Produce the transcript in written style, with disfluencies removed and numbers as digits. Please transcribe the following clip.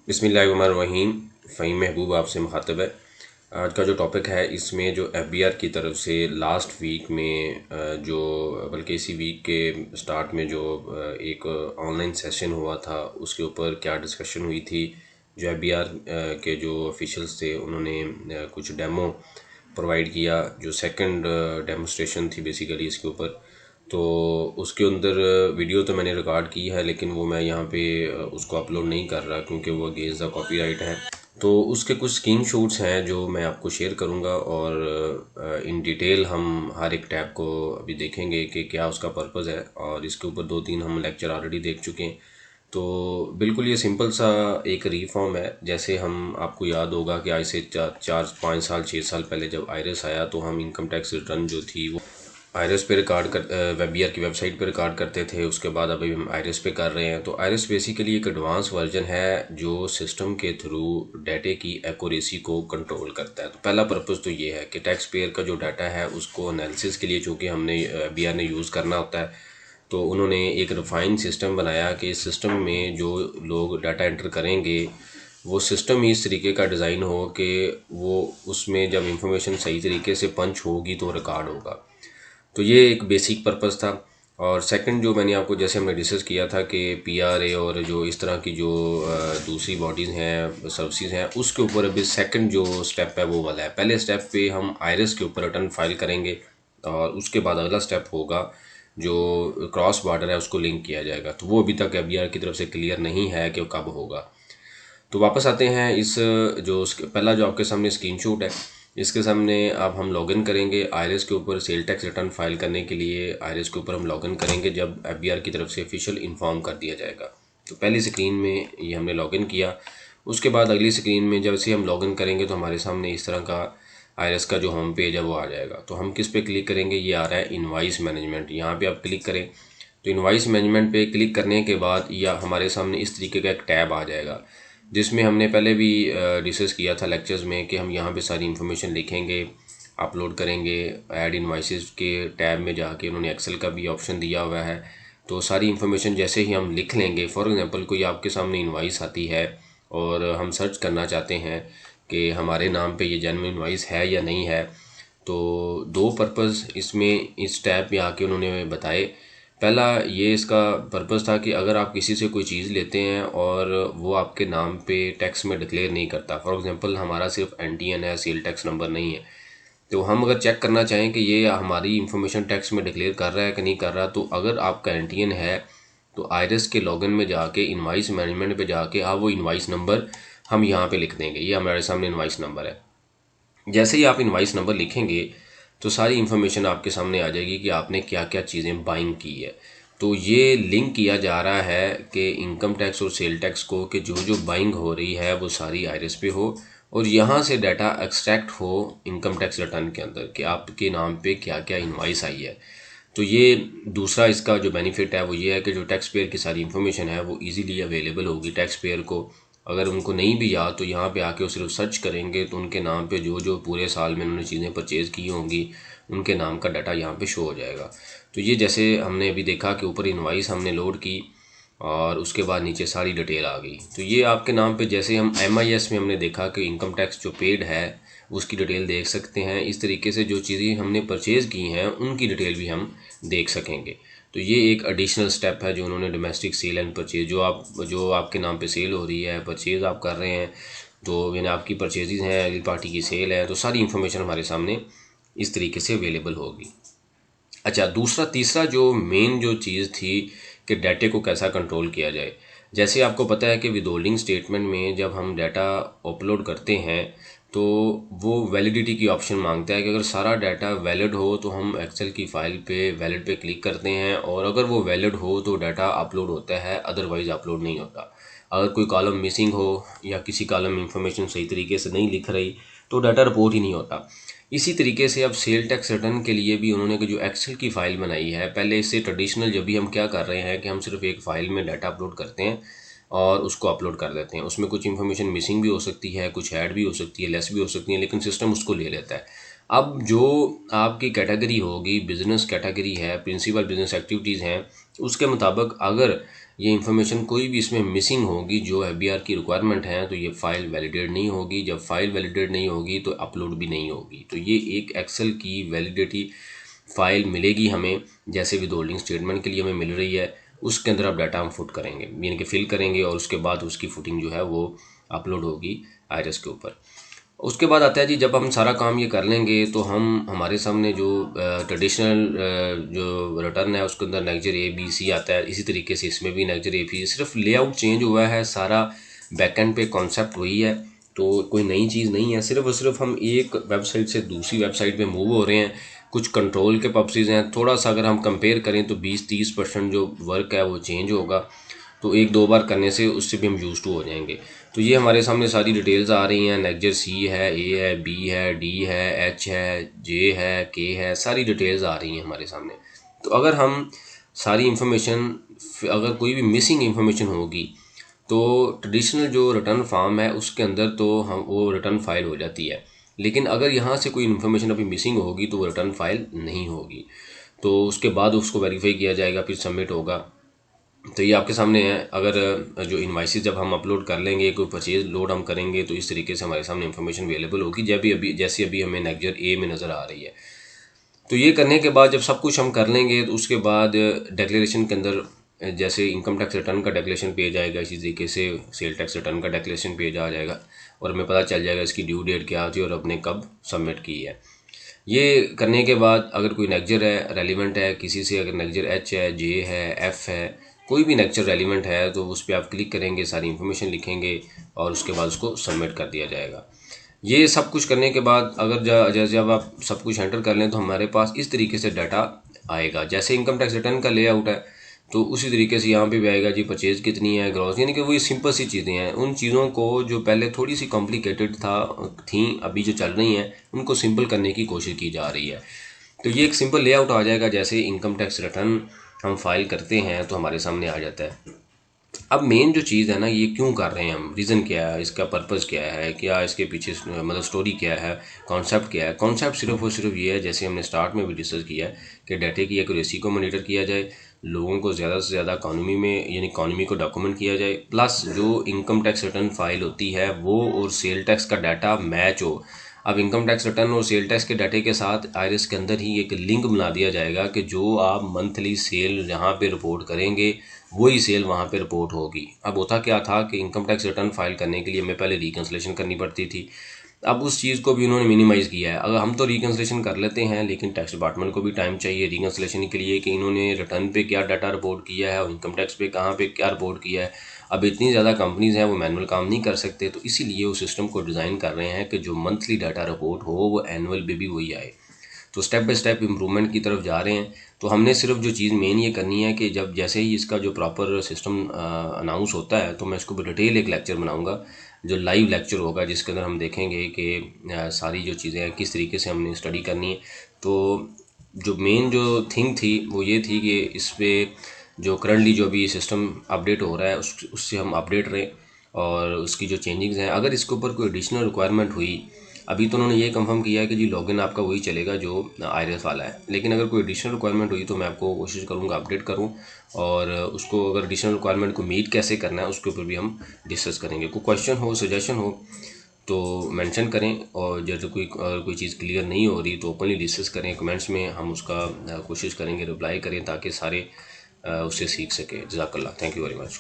बिस्मिल्लाहिर्रहमानिर्रहीम। फ़हीम महबूब आपसे मुखातब है। आज का जो टॉपिक है इसमें जो एफबीआर की तरफ से लास्ट वीक में जो बल्कि इसी वीक के स्टार्ट में जो एक ऑनलाइन सेशन हुआ था उसके ऊपर क्या डिस्कशन हुई थी। जो एफबीआर के जो ऑफिशियल्स थे उन्होंने कुछ डेमो प्रोवाइड किया, जो सेकंड डेमोस्ट्रेशन थी बेसिकली इसके ऊपर। तो उसके अंदर वीडियो तो मैंने रिकॉर्ड की है, लेकिन वो मैं यहाँ पे उसको अपलोड नहीं कर रहा क्योंकि वो अगेंस्ट द कॉपीराइट है। तो उसके कुछ स्क्रीन शॉट्स हैं जो मैं आपको शेयर करूँगा और इन डिटेल हम हर एक टैब को अभी देखेंगे कि क्या उसका पर्पज़ है। और इसके ऊपर 2-3 हम लेक्चर ऑलरेडी देख चुके हैं। तो बिल्कुल ये सिंपल सा एक रिफॉर्म है। जैसे हम आपको याद होगा कि आज से 4-5 साल 6 साल पहले जब आयरस आया तो हम इनकम टैक्स रिटर्न जो थी वो आयरस पे रिकॉर्ड कर वेबीआर की वेबसाइट पे रिकॉर्ड करते थे। उसके बाद अभी हम आयरस पे कर रहे हैं। तो आयरस बेसिकली एक एडवांस वर्जन है जो सिस्टम के थ्रू डाटे की एक्यूरेसी को कंट्रोल करता है। तो पहला पर्पज़ तो ये है कि टैक्स पेयर का जो डाटा है उसको एनालिसिस के लिए, चूँकि हमने एफबीआर ने यूज़ करना होता है, तो उन्होंने एक रिफाइन सिस्टम बनाया कि इस सिस्टम में जो लोग डाटा एंटर करेंगे वो सिस्टम ही इस तरीके का डिज़ाइन हो कि वो उसमें जब इंफॉर्मेशन सही तरीके से पंच होगी तो रिकॉर्ड होगा। तो ये एक बेसिक पर्पस था। और सेकंड जो मैंने आपको, जैसे हमने डिस्कस किया था कि पीआरए और जो इस तरह की जो दूसरी बॉडीज़ हैं, सर्विसेज हैं, उसके ऊपर अभी सेकंड जो स्टेप है वो वाला है। पहले स्टेप पे हम आयरस के ऊपर रिटर्न फाइल करेंगे और उसके बाद अगला स्टेप होगा जो क्रॉस बॉर्डर है उसको लिंक किया जाएगा। तो वो अभी तक एफबीआर की तरफ से क्लियर नहीं है कि वो कब होगा। तो वापस आते हैं इस जो पहला जो आपके सामने स्क्रीनशॉट है, इसके सामने अब हम लॉगिन करेंगे आयरस के ऊपर। सेल टैक्स रिटर्न फाइल करने के लिए आयरस के ऊपर हम लॉगिन करेंगे जब एफबीआर की तरफ से ऑफिशियल इन्फॉर्म कर दिया जाएगा। तो पहली स्क्रीन में ये हमने लॉगिन किया। उसके बाद अगली स्क्रीन में जब से हम लॉगिन करेंगे तो हमारे सामने इस तरह का आयरस का जो होम पेज है वो आ जाएगा। तो हम किस पे क्लिक करेंगे, ये आ रहा है इनवाइस मैनेजमेंट। यहाँ पे आप क्लिक करें तो इनवाइस मैनेजमेंट पे क्लिक करने के बाद या हमारे सामने इस तरीके का एक टैब आ जाएगा जिसमें हमने पहले भी डिस्कस किया था लेक्चर्स में कि हम यहाँ पे सारी इन्फॉर्मेशन लिखेंगे, अपलोड करेंगे। ऐड इनवाइसेस के टैब में जाके उन्होंने एक्सेल का भी ऑप्शन दिया हुआ है। तो सारी इन्फॉर्मेशन जैसे ही हम लिख लेंगे, फॉर एग्जांपल कोई आपके सामने इनवाइस आती है और हम सर्च करना चाहते हैं कि हमारे नाम पे ये जेन्युइन इनवाइस है या नहीं है, तो दो पर्पज़ इसमें इस टैब पे आके उन्होंने बताए। पहला ये इसका पर्पज़ था कि अगर आप किसी से कोई चीज़ लेते हैं और वो आपके नाम पे टैक्स में डिक्लेयर नहीं करता, फॉर एग्जांपल हमारा सिर्फ एनटीएन है, सेल टैक्स नंबर नहीं है, तो हम अगर चेक करना चाहें कि ये हमारी इन्फॉर्मेशन टैक्स में डिक्लेयर कर रहा है कि नहीं कर रहा, तो अगर आपका एनटीएन है तो आयरस के लॉगिन में जाके इनवाइस मैनेजमेंट पे जाके आप वो इनवाइस नंबर हम यहाँ पे लिख देंगे। ये हमारे सामने इनवाइस नंबर है। जैसे ही आप इनवाइस नंबर लिखेंगे तो सारी इन्फॉर्मेशन आपके सामने आ जाएगी कि आपने क्या क्या चीज़ें बाइंग की है। तो ये लिंक किया जा रहा है कि इनकम टैक्स और सेल टैक्स को, कि जो जो बाइंग हो रही है वो सारी आयरस पे हो और यहाँ से डाटा एक्सट्रैक्ट हो इनकम टैक्स रिटर्न के अंदर कि आपके नाम पे क्या क्या इनवाइस आई है। तो ये दूसरा इसका जो बेनिफिट है वो ये है कि जो टैक्स पेयर की सारी इन्फॉर्मेशन है वो इजीली अवेलेबल होगी टैक्स पेयर को। अगर उनको नहीं भी याद तो यहाँ पे आके वो सिर्फ सर्च करेंगे तो उनके नाम पे जो जो पूरे साल में उन्होंने चीज़ें परचेज़ की होंगी उनके नाम का डाटा यहाँ पे शो हो जाएगा। तो ये जैसे हमने अभी देखा कि ऊपर इनवाइस हमने लोड की और उसके बाद नीचे सारी डिटेल आ गई। तो ये आपके नाम पे, जैसे हम एमआईएस में हमने देखा कि इनकम टैक्स जो पेड है उसकी डिटेल देख सकते हैं, इस तरीके से जो चीज़ें हमने परचेज़ की हैं उनकी डिटेल भी हम देख सकेंगे। तो ये एक एडिशनल स्टेप है जो उन्होंने डोमेस्टिक सेल एंड परचेज, जो आपके नाम पे सेल हो रही है, परचेज़ आप कर रहे हैं, तो यानी आपकी परचेजेज हैं, अगली पार्टी की सेल है, तो सारी इन्फॉर्मेशन हमारे सामने इस तरीके से अवेलेबल होगी। अच्छा, दूसरा तीसरा जो मेन जो चीज़ थी कि डाटे को कैसा कंट्रोल किया जाए। जैसे आपको पता है कि विदहोल्डिंग स्टेटमेंट में जब हम डाटा अपलोड करते हैं तो वो वैलिडिटी की ऑप्शन मांगता है कि अगर सारा डाटा वैलिड हो तो हम एक्सेल की फ़ाइल पे वैलिड पे क्लिक करते हैं और अगर वो वैलिड हो तो डाटा अपलोड होता है, अदरवाइज़ अपलोड नहीं होता। अगर कोई कॉलम मिसिंग हो या किसी कॉलम में इंफॉर्मेशन सही तरीके से नहीं लिख रही तो डाटा रिपोर्ट ही नहीं होता। इसी तरीके से अब सेल टैक्स रिटर्न के लिए भी उन्होंने जो एक्सेल की फ़ाइल बनाई है, पहले इससे ट्रेडिशनल जब भी हम क्या कर रहे हैं कि हम सिर्फ एक फ़ाइल में डाटा अपलोड करते हैं और उसको अपलोड कर देते हैं। उसमें कुछ इन्फॉर्मेशन मिसिंग भी हो सकती है, कुछ ऐड भी हो सकती है, लेस भी हो सकती है, लेकिन सिस्टम उसको ले लेता है। अब जो आपकी कैटेगरी होगी, बिज़नेस कैटेगरी है, प्रिंसिपल बिज़नेस एक्टिविटीज़ हैं, उसके मुताबिक अगर ये इन्फॉर्मेशन कोई भी इसमें मिसिंग होगी जो FBR की रिक्वायरमेंट है तो ये फ़ाइल वैलिडेट नहीं होगी। जब फ़ाइल वैलिडेट नहीं होगी तो अपलोड भी नहीं होगी। तो ये एक एक्सेल की वैलिडिटी फ़ाइल मिलेगी हमें, जैसे विद होल्डिंग स्टेटमेंट के लिए हमें मिल रही है। उसके अंदर आप डाटा हम फुट करेंगे, यानी कि फिल करेंगे, और उसके बाद उसकी फुटिंग जो है वो अपलोड होगी आईआरएस के ऊपर। उसके बाद आता है जी, जब हम सारा काम ये कर लेंगे तो हमारे सामने जो ट्रेडिशनल जो रिटर्न है उसके अंदर नेक्जर ABC आता है। इसी तरीके से इसमें भी नेक्जर AP, सिर्फ लेआउट चेंज हुआ है, सारा बैकएंड पे कॉन्सेप्ट वही है। तो कोई नई चीज़ नहीं है, सिर्फ और सिर्फ हम एक वेबसाइट से दूसरी वेबसाइट पे मूव हो रहे हैं। कुछ कंट्रोल के पर्पसेस हैं, थोड़ा सा अगर हम कंपेयर करें तो 20-30% जो वर्क है वो चेंज होगा। तो एक दो बार करने से उससे भी हम यूज़ टू हो जाएंगे। तो ये हमारे सामने सारी डिटेल्स आ रही हैं। नेक्जर C है, A है, B है, D है, H है, J है, K है, सारी डिटेल्स आ रही हैं हमारे सामने। तो अगर हम सारी इंफॉर्मेशन, अगर कोई भी मिसिंग इंफॉर्मेशन होगी तो ट्रेडिशनल जो रिटर्न फॉर्म है उसके अंदर तो हम वो रिटर्न फाइल हो जाती है। लेकिन अगर यहाँ से कोई इन्फॉर्मेशन अभी मिसिंग होगी तो वो रिटर्न फाइल नहीं होगी। तो उसके बाद उसको वेरीफाई किया जाएगा, फिर सबमिट होगा। तो ये आपके सामने है। अगर जो इनवाइसेस जब हम अपलोड कर लेंगे, कोई परचेज लोड हम करेंगे तो इस तरीके से हमारे सामने इन्फॉर्मेशन अवेलेबल होगी, जब भी अभी जैसे अभी हमें नेक्जर A में नज़र आ रही है। तो ये करने के बाद जब सब कुछ हम कर लेंगे तो उसके बाद डिक्लेरेशन के अंदर जैसे इनकम टैक्स रिटर्न का डिक्लेरेशन पेज आएगा, इसी तरीके से सेल टैक्स रिटर्न का डिक्लेरेशन पेज आ जाएगा और हमें पता चल जाएगा इसकी ड्यू डेट क्या थी और अपने कब सबमिट की है। ये करने के बाद अगर कोई नेक्जर है रेलिवेंट है किसी से, अगर नेक्जर H है, J है, F है, कोई भी नेक्जर रेलिवेंट है तो उस पर आप क्लिक करेंगे, सारी इन्फॉर्मेशन लिखेंगे और उसके बाद उसको सबमिट कर दिया जाएगा। ये सब कुछ करने के बाद अगर जब आप सब कुछ एंटर कर लें तो हमारे पास इस तरीके से डाटा आएगा। जैसे इनकम टैक्स रिटर्न का लेआउट है तो उसी तरीके से यहाँ पे भी आएगा जी, परचेज़ कितनी है, ग्रॉस, यानी कि वही सिंपल सी चीज़ें हैं। उन चीज़ों को जो पहले थोड़ी सी कॉम्प्लिकेटेड थी अभी जो चल रही हैं उनको सिंपल करने की कोशिश की जा रही है। तो ये एक सिंपल लेआउट आ जाएगा। जैसे इनकम टैक्स रिटर्न हम फाइल करते हैं तो हमारे सामने आ जाता है। अब मेन जो चीज़ है ना, ये क्यों कर रहे हैं हम, रीज़न क्या है, इसका पर्पस क्या है, क्या इसके पीछे मतलब स्टोरी क्या है, कॉन्सेप्ट क्या है। कॉन्सेप्ट सिर्फ और सिर्फ ये है, जैसे हमने स्टार्ट में भी डिस्कस किया है, कि डाटे की एक्यूरेसी को मॉनिटर किया जाए, लोगों को ज़्यादा से ज़्यादा इकॉनमी में यानी इकॉनमी को डॉक्यूमेंट किया जाए, प्लस जो इनकम टैक्स रिटर्न फाइल होती है वो और सेल टैक्स का डाटा मैच हो। अब इनकम टैक्स रिटर्न और सेल टैक्स के डाटे के साथ आईआरएस के अंदर ही एक लिंक बना दिया जाएगा कि जो आप मंथली सेल यहाँ पे रिपोर्ट करेंगे वही सेल वहाँ पे रिपोर्ट होगी। अब होता क्या था कि इनकम टैक्स रिटर्न फाइल करने के लिए हमें पहले रिकन्सलेशन करनी पड़ती थी। अब उस चीज़ को भी उन्होंने मिनिमाइज़ किया है। अगर हम तो रिकन्सलेशन कर लेते हैं लेकिन टैक्स डिपार्टमेंट को भी टाइम चाहिए रिकन्सलेशन के लिए कि इन्होंने रिटर्न पे क्या डाटा रिपोर्ट किया है और इनकम टैक्स पे कहाँ पे क्या रिपोर्ट किया है। अब इतनी ज़्यादा कंपनीज़ हैं वो मैनुअल काम नहीं कर सकते, तो इसीलिए वो सिस्टम को डिज़ाइन कर रहे हैं कि जो मंथली डाटा रिपोर्ट हो वो एनुअल पे भी वही आए। तो स्टेप बाय स्टेप इम्प्रूवमेंट की तरफ जा रहे हैं। तो हमने सिर्फ जो चीज़ मेन ये करनी है कि जब जैसे ही इसका जो प्रॉपर सिस्टम अनाउंस होता है तो मैं इसको डिटेल एक लेक्चर बनाऊंगा, जो लाइव लेक्चर होगा, जिसके अंदर हम देखेंगे कि सारी जो चीज़ें हैं किस तरीके से हमने स्टडी करनी है। तो जो मेन जो थिंग थी वो ये थी कि इस पर जो करंटली जो भी सिस्टम अपडेट हो रहा है उससे हम अपडेट रहें और उसकी जो चेंजिंग्स हैं, अगर इसके ऊपर कोई एडिशनल रिक्वायरमेंट हुई, अभी तो उन्होंने ये कंफर्म किया है कि जी लॉगिन आपका वही चलेगा जो आईआरएस वाला है, लेकिन अगर कोई एडिशनल रिक्वायरमेंट हुई तो मैं आपको कोशिश करूँगा अपडेट करूँ और उसको अगर एडिशनल रिक्वायरमेंट को मीट कैसे करना है उसके ऊपर भी हम डिस्कस करेंगे। कोई क्वेश्चन हो, सजेशन हो तो मेंशन करें, और जैसे कोई चीज़ क्लियर नहीं हो रही तो ओपनली डिस्कस करें कमेंट्स में, हम उसका कोशिश करेंगे रिप्लाई करें ताकि सारे उससे सीख सकें। जज़ाकल्लाह, थैंक यू वेरी मच।